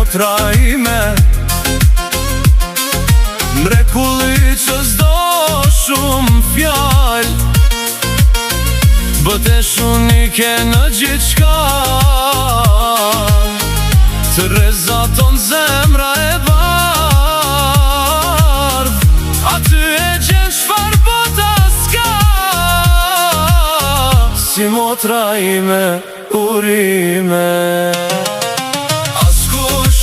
motra ime, mrekulli që s'do shumë fjall, bëtesh unike në gjithçka, të rezaton zemra e bardh, aty e gjen çfar bota s'ka, si motra ime, urime. Askush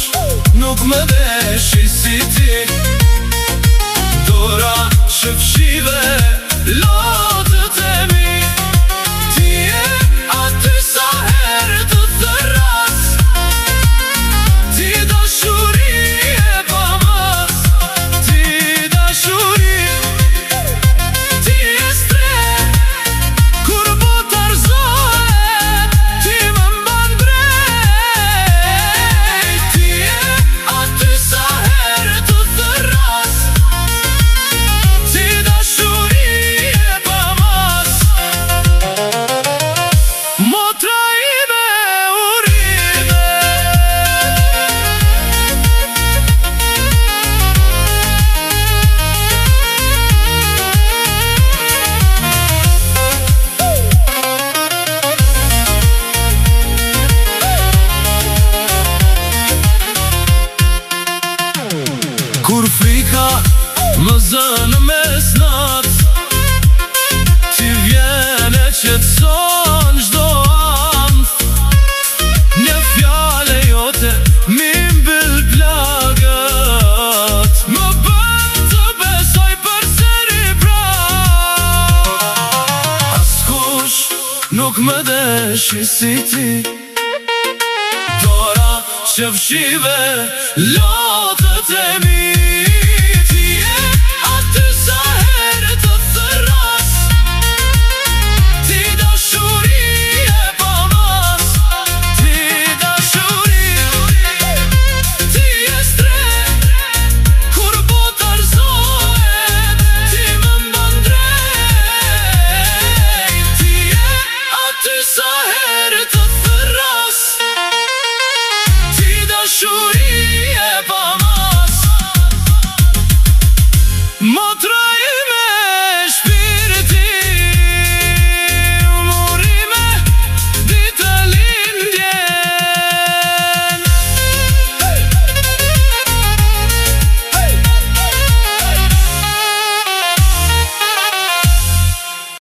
nuk më deshi si ti, dora që fshive lotët e mi, ti e aty sa herë të thërras, ti dashuri e pamas, ti dashuri, ti e stre, kur bota rëzohet, ti më mban drejt, ti e aty sa herë të thërras, ti dashuri e pamas, motra ime, urime. Kur frika më zënë mes nat, ti vjen e qetëson çdo anë, një fjale jote mi mbyll plagët, më bën të besoj përsëri prap. Askush nuk më deshi si ti, dora që fshive lotët e mi,